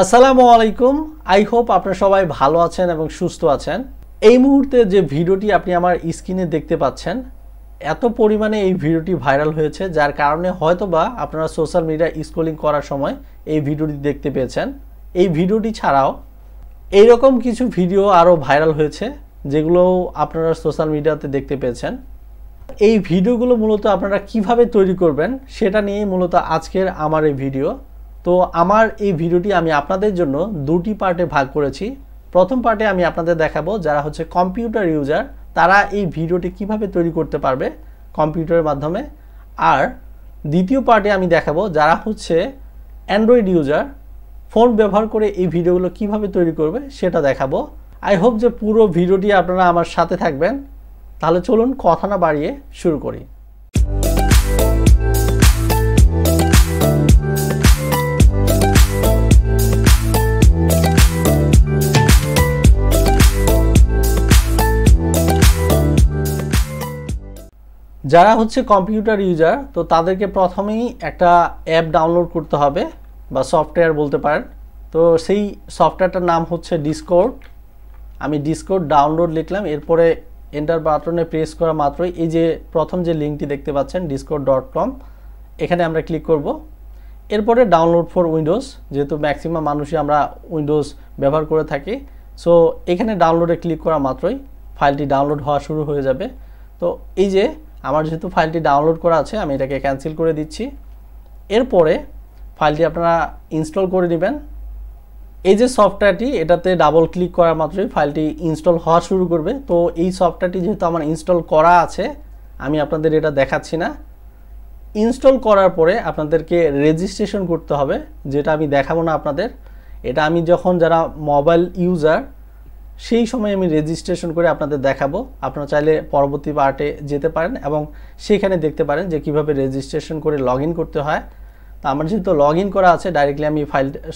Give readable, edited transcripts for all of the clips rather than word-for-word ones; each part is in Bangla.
আসসালামু আলাইকুম। আই হোপ আপনারা সবাই ভালো আছেন এবং সুস্থ আছেন। এই মুহূর্তে যে ভিডিওটি আপনি আমার স্ক্রিনে দেখতে পাচ্ছেন, এত পরিমাণে এই ভিডিওটি ভাইরাল হয়েছে যার কারণে হয়তোবা আপনারা সোশ্যাল মিডিয়া স্ক্রলিং করার সময় এই ভিডিওটি দেখতে পেয়েছেন। এই ভিডিওটি ছাড়াও এইরকম কিছু ভিডিও আরও ভাইরাল হয়েছে যেগুলো আপনারা সোশ্যাল মিডিয়াতে দেখতে পেয়েছেন। এই ভিডিওগুলো মূলত আপনারা কিভাবে তৈরি করবেন সেটা নিয়ে মূলত আজকের আমার এই ভিডিও। তো আমার এই ভিডিওটি আমি আপনাদের জন্য দুটি পার্টে ভাগ করেছি। প্রথম পার্টে আমি আপনাদের দেখাবো যারা হচ্ছে কম্পিউটার ইউজার তারা এই ভিডিওটি কিভাবে তৈরি করতে পারবে কম্পিউটারের মাধ্যমে, আর দ্বিতীয় পার্টে আমি দেখাবো যারা হচ্ছে অ্যান্ড্রয়েড ইউজার ফোন ব্যবহার করে এই ভিডিওগুলো কিভাবে তৈরি করবে সেটা দেখাবো। আই হোপ যে পুরো ভিডিওটি আপনারা আমার সাথে থাকবেন। তাহলে চলুন কথা না বাড়িয়ে শুরু করি। যারা হচ্ছে কম্পিউটার ইউজার তো তাদেরকে প্রথমেই একটা অ্যাপ ডাউনলোড করতে হবে বা সফটওয়্যার বলতে পারেন। তো সেই সফটওয়্যারটার নাম হচ্ছে ডিসকর্ড। আমি ডিসকর্ড ডাউনলোড লিখলাম, এরপরে এন্টার বাটনে প্রেস করা মাত্রই এই যে প্রথম যে লিঙ্কটি দেখতে পাচ্ছেন discord.com, এখানে আমরা ক্লিক করব। এরপরে ডাউনলোড ফর উইন্ডোজ, যেহেতু ম্যাক্সিমাম মানুষই আমরা উইন্ডোজ ব্যবহার করে থাকি, সো এখানে ডাউনলোডে ক্লিক করা মাত্রই ফাইলটি ডাউনলোড হওয়া শুরু হয়ে যাবে। তো এই যে আমার যেহেতু ফাইলটি ডাউনলোড করা আছে আমি এটাকে ক্যান্সেল করে দিচ্ছি। এরপরে ফাইলটি আপনারা ইনস্টল করে নেবেন। এই যে সফটওয়্যারটি এটাতে ডাবল ক্লিক করা মাত্রই ফাইলটি ইনস্টল হওয়া শুরু করবে। তো এই সফটওয়্যারটি যেহেতু আমার ইনস্টল করা আছে আমি আপনাদের এটা দেখাচ্ছি না। ইনস্টল করার পরে আপনাদেরকে রেজিস্ট্রেশন করতে হবে, যেটা আমি দেখাবো না আপনাদের। এটা আমি যখন যারা মোবাইল ইউজার সেই সময় আমি রেজিস্ট্রেশন করে আপনাদের দেখাবো। আপনারা চাইলে পরবর্তী পার্টে যেতে পারেন এবং সেখানে দেখতে পারেন যে কিভাবে রেজিস্ট্রেশন করে লগ ইন করতে হয়। তো আমার যেহেতু লগ ইন করা আছে ডাইরেক্টলি আমি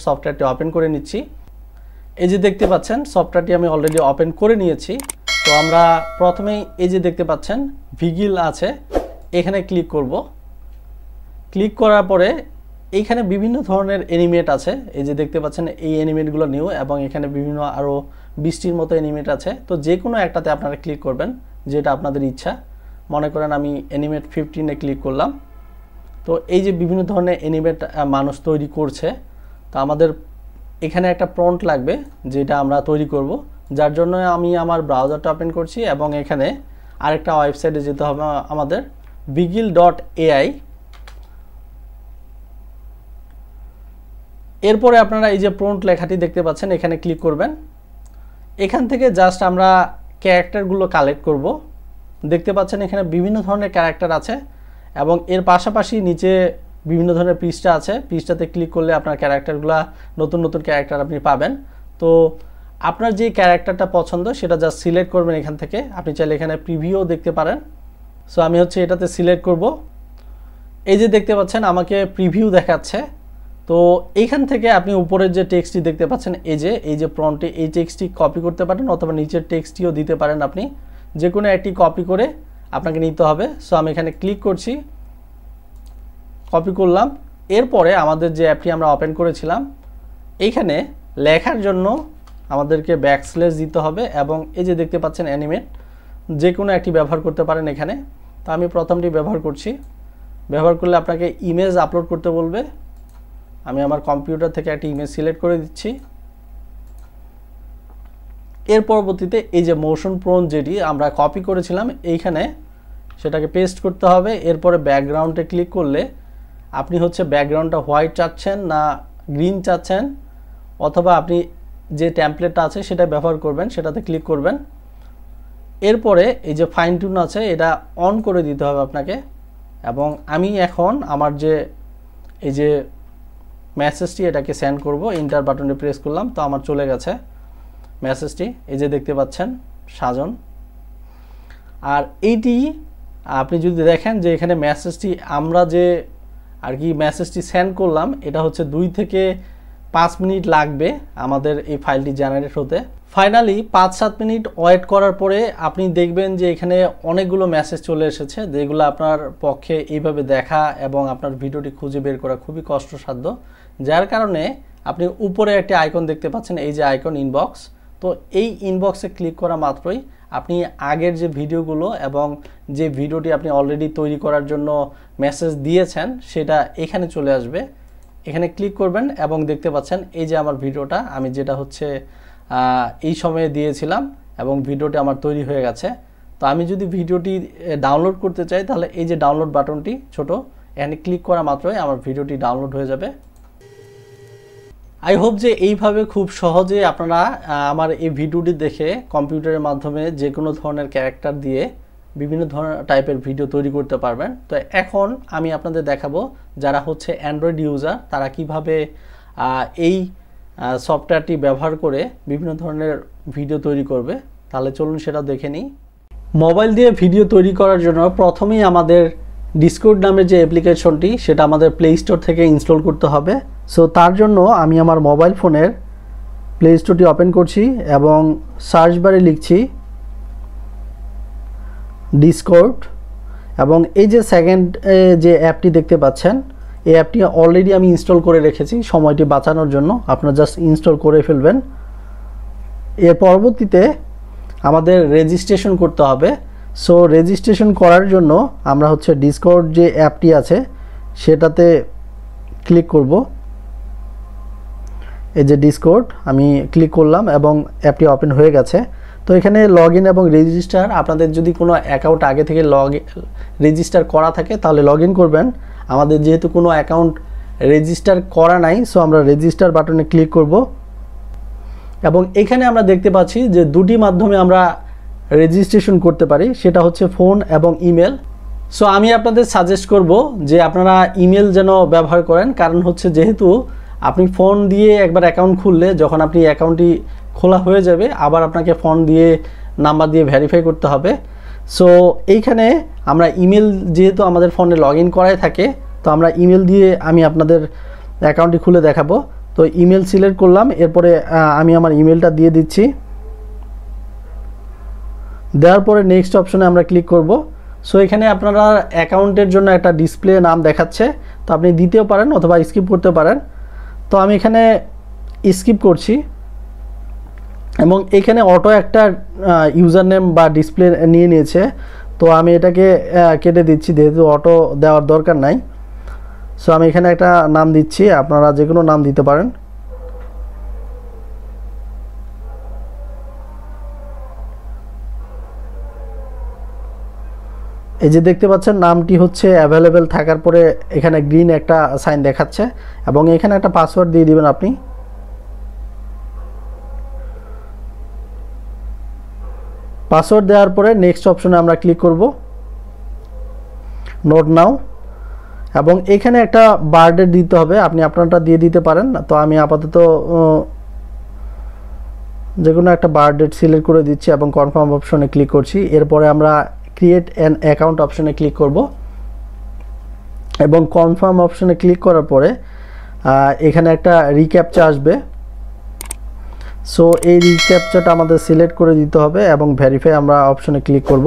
সফটওয়্যারটি ওপেন করে নিচ্ছি। এই যে দেখতে পাচ্ছেন সফটওয়্যারটি আমি অলরেডি ওপেন করে নিয়েছি। তো আমরা প্রথমেই এই যে দেখতে পাচ্ছেন ভিগিল আছে, এখানে ক্লিক করব। ক্লিক করার পরে এইখানে বিভিন্ন ধরনের অ্যানিমেট আছে, এই যে দেখতে পাচ্ছেন এই অ্যানিমেটগুলো নিউ, এবং এখানে বিভিন্ন আরও 20টির মতো অ্যানিমেট আছে। তো যে কোনো একটাতে আপনারা ক্লিক করবেন যেটা আপনাদের ইচ্ছা। মনে করেন আমি অ্যানিমেট 15-এ ক্লিক করলাম। তো এই যে বিভিন্ন ধরনের অ্যানিমেট মানুষ তৈরি করছে, তো আমাদের এখানে একটা প্রম্পট লাগবে যেটা আমরা তৈরি করব, যার জন্য আমি আমার ব্রাউজারটা ওপেন করছি এবং এখানে আরেকটা ওয়েবসাইটে যেতে হবে আমাদের vigil.ai। এরপরে আপনারা এই যে প্রম্পট লেখাটি দেখতে পাচ্ছেন এখানে ক্লিক করবেন। এখান থেকে জাস্ট আমরা ক্যারেক্টারগুলো কালেক্ট করব। দেখতে পাচ্ছেন এখানে বিভিন্ন ধরনের ক্যারেক্টার আছে এবং এর পাশাপাশি নিচে বিভিন্ন ধরনের পৃষ্ঠা আছে। পৃষ্ঠাতে ক্লিক করলে আপনার ক্যারেক্টারগুলো নতুন নতুন ক্যারেক্টার আপনি পাবেন। তো আপনার যে ক্যারেক্টারটা পছন্দ সেটা জাস্ট সিলেক্ট করবেন এখান থেকে। আপনি চাইলে এখানে প্রিভিউও দেখতে পারেন। সো আমি হচ্ছে এটাতে সিলেক্ট করব। এই যে দেখতে পাচ্ছেন আমাকে প্রিভিউ দেখাচ্ছে। তো এইখান থেকে আপনি উপরের যে টেক্সটটি দেখতে পাচ্ছেন এই যে প্রম্পটে এই টেক্সটটি কপি করতে পারেন অথবা নিচের টেক্সটটিও দিতে পারেন। আপনি যে কোনো একটি কপি করে আপনাকে নিতে হবে। সো আমি এখানে ক্লিক করছি, কপি করলাম। এরপরে আমাদের যে অ্যাপটি আমরা ওপেন করেছিলাম এইখানে লেখার জন্য আমাদেরকে ব্যাকস্ল্যাশ দিতে হবে এবং এই যে দেখতে পাচ্ছেন অ্যানিমেট, যে কোনো একটি ব্যবহার করতে পারেন এখানে। তো আমি প্রথমটি ব্যবহার করছি। ব্যবহার করলে আপনাকে ইমেজ আপলোড করতে বলবে। আমি আমার কম্পিউটার থেকে একটি ইমেজ সিলেক্ট করে দিচ্ছি। এর পরবর্তীতে এই যে মোশন প্রম্পট যেটি আমরা কপি করেছিলাম এইখানে সেটাকে পেস্ট করতে হবে। এরপরে ব্যাকগ্রাউন্ডে ক্লিক করলে আপনি হচ্ছে ব্যাকগ্রাউন্ডটা হোয়াইট চাচ্ছেন না গ্রিন চাচ্ছেন, অথবা আপনি যে টেমপ্লেটটা আছে সেটা ব্যবহার করবেন, সেটাতে ক্লিক করবেন। এরপরে এই যে ফাইন টিউন আছে এটা অন করে দিতে হবে আপনাকে। এবং আমি এখন আমার যে এই যে মেসেজটি এটাকে সেন্ড করব, এন্টার বাটনে প্রেস করলাম। তো আমার চলে গেছে মেসেজটি, এই যে দেখতে পাচ্ছেন সাজন। আর এইটি আপনি যদি দেখেন যে এখানে মেসেজটি আমরা যে আর কি মেসেজটি সেন্ড করলাম এটা হচ্ছে 2 থেকে 5 মিনিট লাগবে আমাদের এই ফাইলটি জেনারেট হতে। ফাইনালি 5-7 মিনিট ওয়েট করার পরে আপনি দেখবেন যে এখানে অনেকগুলো মেসেজ চলে এসেছে, যেগুলো আপনার পক্ষে এইভাবে দেখা এবং আপনার ভিডিওটি খুঁজে বের করা খুবই কষ্টসাধ্য, যার কারণে আপনি উপরে একটি আইকন দেখতে পাচ্ছেন, এই যে আইকন ইনবক্স। তো এই ইনবক্সে ক্লিক করা মাত্রই আপনি আগের যে ভিডিওগুলো এবং যে ভিডিওটি আপনি অলরেডি তৈরি করার জন্য মেসেজ দিয়েছেন সেটা এখানে চলে আসবে। এখানে ক্লিক করবেন এবং দেখতে পাচ্ছেন এই যে আমার ভিডিওটা আমি যেটা হচ্ছে এই সময়ে দিয়েছিলাম এবং ভিডিওটি আমার তৈরি হয়ে গেছে। তো আমি যদি ভিডিওটি ডাউনলোড করতে চাই তাহলে এই যে ডাউনলোড বাটনটি ছোট, এখানে ক্লিক করা মাত্রই আমার ভিডিওটি ডাউনলোড হয়ে যাবে। আই হোপ যে এইভাবে খুব সহজে আপনারা আমার এই ভিডিওটি দেখে কম্পিউটারের মাধ্যমে যে কোনো ধরনের ক্যারেক্টার দিয়ে বিভিন্ন ধরনের টাইপের ভিডিও তৈরি করতে পারবেন। তো এখন আমি আপনাদের দেখাবো যারা হচ্ছে অ্যান্ড্রয়েড ইউজার তারা কিভাবে এই সফটওয়্যারটি ব্যবহার করে বিভিন্ন ধরনের ভিডিও তৈরি করবে। তাহলে চলুন সেটা দেখে নিই। মোবাইল দিয়ে ভিডিও তৈরি করার জন্য প্রথমেই আমাদের ডিসকর্ড নামের যে অ্যাপ্লিকেশনটি সেটা আমাদের প্লে স্টোর থেকে ইনস্টল করতে হবে। সো তার জন্য আমি আমার মোবাইল ফোনের প্লে স্টোরটি ওপেন করছি এবং সার্চ বারে লিখছি ডিসকর্ড এবং এই যে সেকেন্ড যে অ্যাপটি দেখতে পাচ্ছেন এই অ্যাপটি অলরেডি আমি ইনস্টল করে রেখেছি সময়টি বাঁচানোর জন্য, আপনারা জাস্ট ইনস্টল করে ফেলবেন। এর পরবর্তীতে আমাদের রেজিস্ট্রেশন করতে হবে। সো রেজিস্ট্রেশন করার জন্য আমরা হচ্ছে ডিসকর্ড যে অ্যাপটি আছে সেটাতে ক্লিক করব। এই যে ডিসকর্ড আমি ক্লিক করলাম এবং অ্যাপটি ওপেন হয়ে গেছে। তো এখানে লগ ইন এবং রেজিস্টার, আপনাদের যদি কোনো অ্যাকাউন্ট আগে থেকে রেজিস্টার করা থাকে তাহলে লগ ইন করবেন। আমাদের যেহেতু কোনো অ্যাকাউন্ট রেজিস্টার করা নাই সো আমরা রেজিস্টার বাটনে ক্লিক করব এবং এখানে আমরা দেখতে পাচ্ছি যে দুটি মাধ্যমে আমরা রেজিস্ট্রেশন করতে পারি, সেটা হচ্ছে ফোন এবং ইমেল। সো আমি আপনাদের সাজেস্ট করব যে আপনারা ইমেল যেন ব্যবহার করেন, কারণ হচ্ছে যেহেতু আপনি ফোন দিয়ে একবার অ্যাকাউন্ট খুললে যখন আপনি অ্যাকাউন্টটি খোলা হয়ে যাবে আবার আপনাকে ফোন দিয়ে নাম্বার দিয়ে ভেরিফাই করতে হবে। সো এইখানে আমরা ইমেল যেহেতু আমাদের ফোনে লগ ইন করাই থাকে তো আমরা ইমেল দিয়ে আমি আপনাদের অ্যাকাউন্টটি খুলে দেখাবো। তো ইমেল সিলেক্ট করলাম, এরপরে আমি আমার ইমেলটা দিয়ে দিচ্ছি। দেওয়ার পরে নেক্সট অপশনে আমরা ক্লিক করব। সো এখানে আপনারা অ্যাকাউন্টের জন্য একটা ডিসপ্লে নাম দেখাচ্ছে, তো আপনি দিতেও পারেন অথবা স্কিপ করতে পারেন। তো আমি এখানে স্কিপ করছি এবং এখানে অটো একটা ইউজার নেম বা ডিসপ্লে নিয়ে নিয়েছে, তো আমি এটাকে কেটে দিচ্ছি যেহেতু অটো দেওয়ার দরকার নাই। সো আমি এখানে একটা নাম দিচ্ছি, আপনারা যে কোনো নাম দিতে পারেন। এই যে দেখতে পাচ্ছেন নামটি হচ্ছে অ্যাভেলেবেল থাকার পরে এখানে গ্রিন একটা সাইন দেখাচ্ছে এবং এখানে একটা পাসওয়ার্ড দিয়ে দিবেন আপনি। পাসওয়ার্ড দেওয়ার পরে নেক্সট অপশনে আমরা ক্লিক করব, নোট নাও, এবং এখানে একটা বার্থডেট দিতে হবে, আপনি আপনারটা দিয়ে দিতে পারেন। তো আমি আপাতত যে কোনো একটা বার্থডেট সিলেক্ট করে দিচ্ছি এবং কনফার্ম অপশনে ক্লিক করছি। এরপরে আমরা ক্রিয়েট অ্যান অ্যাকাউন্ট অপশনে ক্লিক করব এবং কনফার্ম অপশনে ক্লিক করার পরে এখানে একটা রিক্যাপচা আসবে। সো এই রিক্যাপচাটা আমাদের সিলেক্ট করে দিতে হবে এবং ভেরিফাই আমরা অপশনে ক্লিক করব।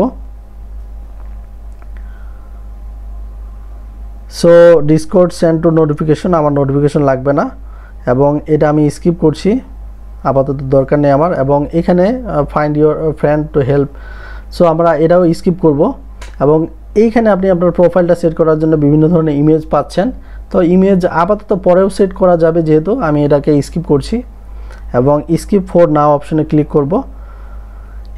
So Discord send to notification, আমার নোটিফিকেশন লাগবে না এবং এটা আমি স্কিপ করছি, আপাতত দরকার নেই আমার। এবং এখানে find your friend to help, so আমরা এটাও স্কিপ করব। এবং এইখানে আপনি আপনার প্রোফাইলটা সেট করার জন্য বিভিন্ন ধরনের ইমেজ পাচ্ছেন, তো ইমেজ আপাতত পরেও সেট করা যাবে, যেহেতু আমি এটাকে স্কিপ করছি এবং স্কিপ ফর নাও অপশনে ক্লিক করব।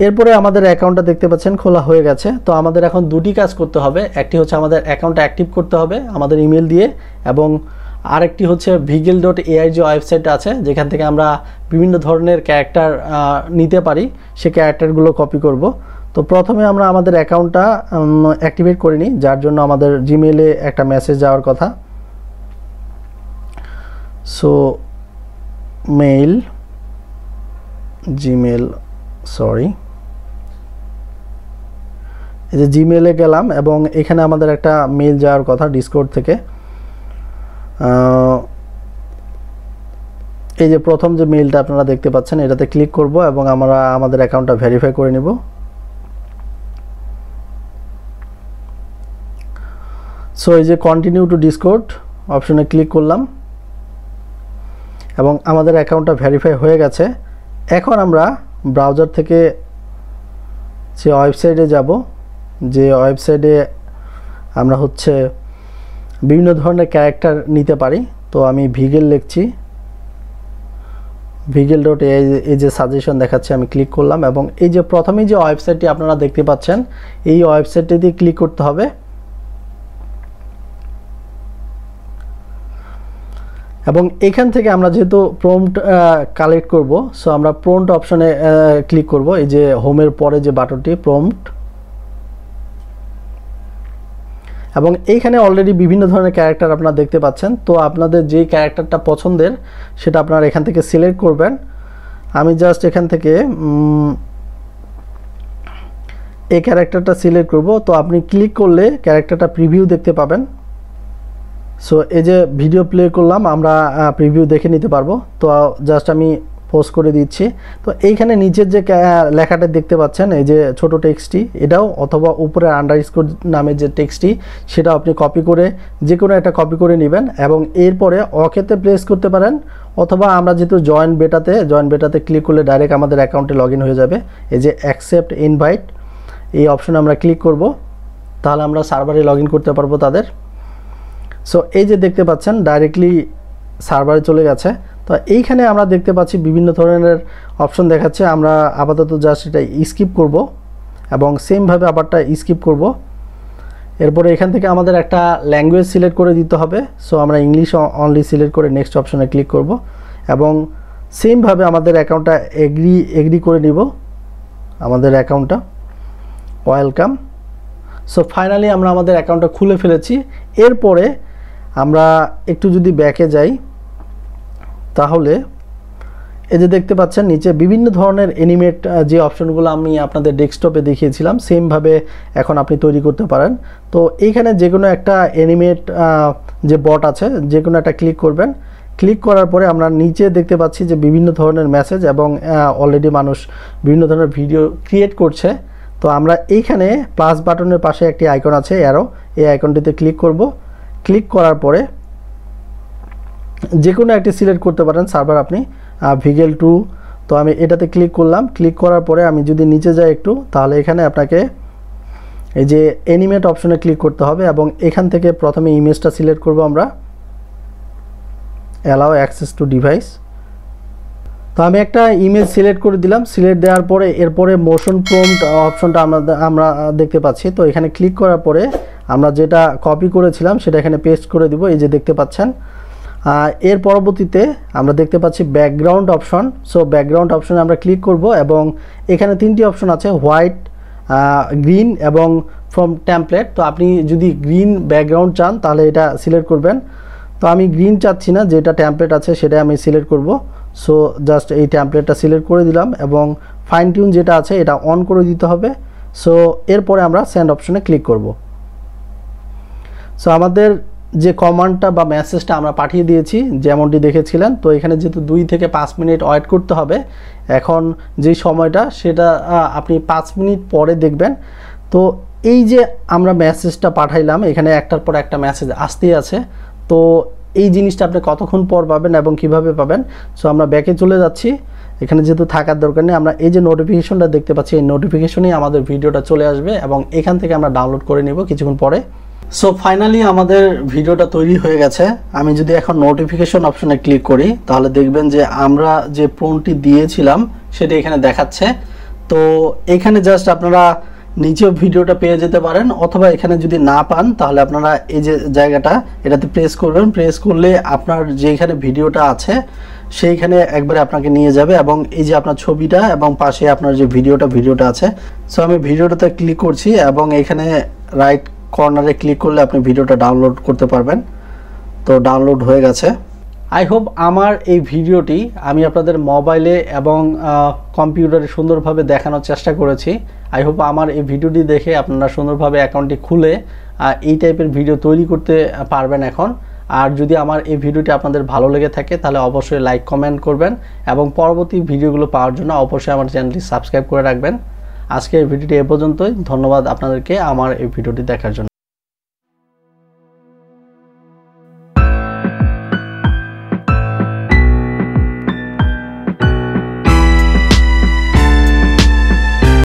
এরপরে আমাদের অ্যাকাউন্টটা দেখতে পাচ্ছেন খোলা হয়ে গেছে। তো আমাদের এখন দুটি কাজ করতে হবে, একটি হচ্ছে আমাদের অ্যাকাউন্টটা অ্যাক্টিভ করতে হবে আমাদের ইমেল দিয়ে এবং আরেকটি হচ্ছে vigil.ai যে ওয়েবসাইট আছে যেখান থেকে আমরা বিভিন্ন ধরনের ক্যারেক্টার নিতে পারি, সেই ক্যারেক্টারগুলো কপি করব। তো প্রথমে আমরা আমাদের অ্যাকাউন্টটা অ্যাক্টিভেট করে নিই, যার জন্য আমাদের জিমেইলে একটা মেসেজ যাওয়ার কথা। সো মেইল জিমেইল, সরি, এই যে জিমেইলে গেলাম এবং এখানে আমাদের একটা মেইল যাওয়ার কথা ডিসকর্ড থেকে। এই যে প্রথম যে মেইলটা আপনারা দেখতে পাচ্ছেন এটাতে ক্লিক করব এবং আমরা আমাদের অ্যাকাউন্টটা ভেরিফাই করে নেব। সো এই যে কন্টিনিউ টু ডিসকর্ড অপশনে ক্লিক করলাম এবং আমাদের অ্যাকাউন্টটা ভেরিফাই হয়ে গেছে। এখন আমরা ব্রাউজার থেকে যে ওয়েবসাইটে যাব, যে ওয়েবসাইটে আমরা হচ্ছে বিভিন্ন ধরনের ক্যারেক্টার নিতে পারি। তো আমি ভিগেল লিখছি, vigel.ai এই যে সাজেশন দেখাচ্ছে, আমি ক্লিক করলাম এবং এই যে প্রথমেই যে ওয়েবসাইটটি আপনারা দেখতে পাচ্ছেন এই ওয়েবসাইটটি দিয়ে ক্লিক করতে হবে এবং এখান থেকে আমরা যেহেতু প্রম্পট কালেক্ট করব, সো আমরা প্রম্পট অপশনে ক্লিক করব। এই যে হোমের পরে যে বাটনটি প্রম্পট, এবং এইখানে অলরেডি বিভিন্ন ধরনের ক্যারেক্টার আপনারা দেখতে পাচ্ছেন। তো আপনাদের যে ক্যারেক্টারটা পছন্দের সেটা আপনারা এখান থেকে সিলেক্ট করবেন। আমি জাস্ট এখান থেকে এই ক্যারেক্টারটা সিলেক্ট করব। তো আপনি ক্লিক করলে ক্যারেক্টারটা প্রিভিউ দেখতে পাবেন। সো এই যে ভিডিও প্লে করলাম, আমরা প্রিভিউ দেখে নিতে পারবো। তো জাস্ট আমি পোস্ট করে দিচ্ছি। তো এইখানে নিচের যে লেখাটা দেখতে পাচ্ছেন, এই যে ছোট টেক্সটটি, এটাও অথবা উপরে আন্ডারস্কোর নামের যে টেক্সটটি সেটাও আপনি কপি করে যে কোনো একটা কপি করে নেবেন এবং এরপরে ওকেতে প্লেস করতে পারেন, অথবা আমরা যেহেতু জয়েন বেটাতে ক্লিক করলে ডাইরেক্ট আমাদের অ্যাকাউন্টে লগ ইন হয়ে যাবে। এই যে অ্যাকসেপ্ট ইনভাইট এই অপশনে আমরা ক্লিক করব, তাহলে আমরা সার্ভারে লগ ইন করতে পারবো তাদের। সো এই যে দেখতে পাচ্ছেন ডাইরেক্টলি সার্ভারে চলে গেছে। তো এইখানে আমরা দেখতে পাচ্ছি বিভিন্ন ধরনের অপশন দেখাচ্ছে। আমরা আপাতত জাস্ট এটা স্কিপ করব এবং সেমভাবে আবারটা স্কিপ করব। এরপরে এখান থেকে আমাদের একটা ল্যাঙ্গুয়েজ সিলেক্ট করে দিতে হবে। সো আমরা ইংলিশ অনলি সিলেক্ট করে নেক্সট অপশনে ক্লিক করব এবং সেমভাবে আমাদের অ্যাকাউন্টটা এগ্রি করে নিব, আমাদের অ্যাকাউন্টটা ওয়েলকাম। সো ফাইনালি আমরা আমাদের অ্যাকাউন্টটা খুলে ফেলেছি। এরপরে আমরা একটু যদি ব্যাকে যাই, তাহলে এই যে দেখতে পাচ্ছেন নিচে বিভিন্ন ধরনের অ্যানিমেট যে অপশনগুলো আমি আপনাদের ডেস্কটপে দেখিয়েছিলাম সেমভাবে এখন আপনি তৈরি করতে পারেন। তো এইখানে যে কোনো একটা অ্যানিমেট যে বট আছে যে কোনো একটা ক্লিক করবেন। ক্লিক করার পরে আমরা নিচে দেখতে পাচ্ছি যে বিভিন্ন ধরনের মেসেজ এবং অলরেডি মানুষ বিভিন্ন ধরনের ভিডিও ক্রিয়েট করছে। তো আমরা এইখানে প্লাস বাটনের পাশে একটি আইকন আছে অ্যারো, এই আইকনটিতে ক্লিক করব। ক্লিক করার পরে যে কোনো একটি সিলেক্ট করতে পারেন সার্ভার আপনি, ভিগেল 2। তো আমি এটাতে ক্লিক করলাম। ক্লিক করার পরে আমি যদি নিচে যাই একটু, তাহলে এখানে আপনাকে এই যে অ্যানিমেট অপশনে ক্লিক করতে হবে এবং এখান থেকে প্রথমে ইমেজটা সিলেক্ট করব আমরা, অ্যালাউ অ্যাক্সেস টু ডিভাইস। তো আমি একটা ইমেজ সিলেক্ট করে দিলাম। সিলেক্ট দেওয়ার পরে এরপরে মোশন প্রম্পট অপশনটা আমরা দেখতে পাচ্ছি। তো এখানে ক্লিক করার পরে আমরা যেটা কপি করেছিলাম সেটা এখানে পেস্ট করে দিব, এই যে দেখতে পাচ্ছেন। এর পরবর্তীতে আমরা দেখতে পাচ্ছি ব্যাকগ্রাউন্ড অপশন। সো ব্যাকগ্রাউন্ড অপশনে আমরা ক্লিক করব এবং এখানে তিনটি অপশন আছে, হোয়াইট, গ্রিন এবং ফ্রম টেমপ্লেট। তো আপনি যদি গ্রিন ব্যাকগ্রাউন্ড চান তাহলে এটা সিলেক্ট করবেন। তো আমি গ্রিন চাচ্ছি না, যেটা টেমপ্লেট আছে সেটা আমি সিলেক্ট করব। সো জাস্ট এই টেমপ্লেটটা সিলেক্ট করে দিলাম এবং ফাইন টিউন যেটা আছে এটা অন করে দিতে হবে। সো এরপরে আমরা সেন্ড অপশনে ক্লিক করব। সো আমাদের যে কমান্ডটা বা মেসেজটা আমরা পাঠিয়ে দিয়েছি যেমনটি দেখেছিলেন। তো এখানে যেহেতু 2 থেকে 5 মিনিট ওয়েট করতে হবে, এখন যে সময়টা সেটা আপনি 5 মিনিট পরে দেখবেন। তো এই যে আমরা মেসেজটা পাঠাইলাম, এখানে একটার পর একটা মেসেজ আসতেই আছে। তো এই জিনিসটা আপনি কতক্ষণ পর পাবেন এবং কিভাবে পাবেন। সো আমরা ব্যাকে চলে যাচ্ছি, এখানে যেহেতু থাকার দরকার নেই। আমরা এই যে নোটিফিকেশনটা দেখতে পাচ্ছি, এই নোটিফিকেশনেই আমাদের ভিডিওটা চলে আসবে এবং এখান থেকে আমরা ডাউনলোড করে নেব কিছুক্ষণ পরে। সো ফাইনালি আমাদের ভিডিওটা তৈরি হয়ে গেছে। আমি যদি এখন নোটিফিকেশন অপশনে ক্লিক করি তাহলে দেখবেন যে আমরা যে প্রম্পটটি দিয়েছিলাম সেটা এখানে দেখাচ্ছে। তো এখানে জাস্ট আপনারা নিচেও ভিডিওটা পেয়ে যেতে পারেন, অথবা এখানে যদি না পান তাহলে আপনারা এই যে জায়গাটা এটাতে প্রেস করবেন। প্রেস করলে আপনার যেখানে ভিডিওটা আছে সেইখানে একবারে আপনাকে নিয়ে যাবে এবং এই যে আপনার ছবিটা এবং পাশে আপনার যে ভিডিওটা আছে। সো আমি ভিডিওটাতে ক্লিক করছি এবং এখানে রাইট কর্নারে ক্লিক করলে আপনি ভিডিওটা ডাউনলোড করতে পারবেন। তো ডাউনলোড হয়ে গেছে। আই হোপ আমার এই ভিডিওটি আমি আপনাদের মোবাইলে এবং কম্পিউটারে সুন্দরভাবে দেখানোর চেষ্টা করেছি। আই হোপ আমার এই ভিডিওটি দেখে আপনারা সুন্দরভাবে অ্যাকাউন্টটি খুলে এই টাইপের ভিডিও তৈরি করতে পারবেন এখন। আর যদি আমার এই ভিডিওটি আপনাদের ভালো লেগে থাকে তাহলে অবশ্যই লাইক কমেন্ট করবেন এবং পরবর্তী ভিডিওগুলো পাওয়ার জন্য অবশ্যই আমার চ্যানেলটি সাবস্ক্রাইব করে রাখবেন। আজকে এই ভিডিওটি এ পর্যন্তই। ধন্যবাদ আপনাদেরকে আমার এই ভিডিওটি দেখার জন্য।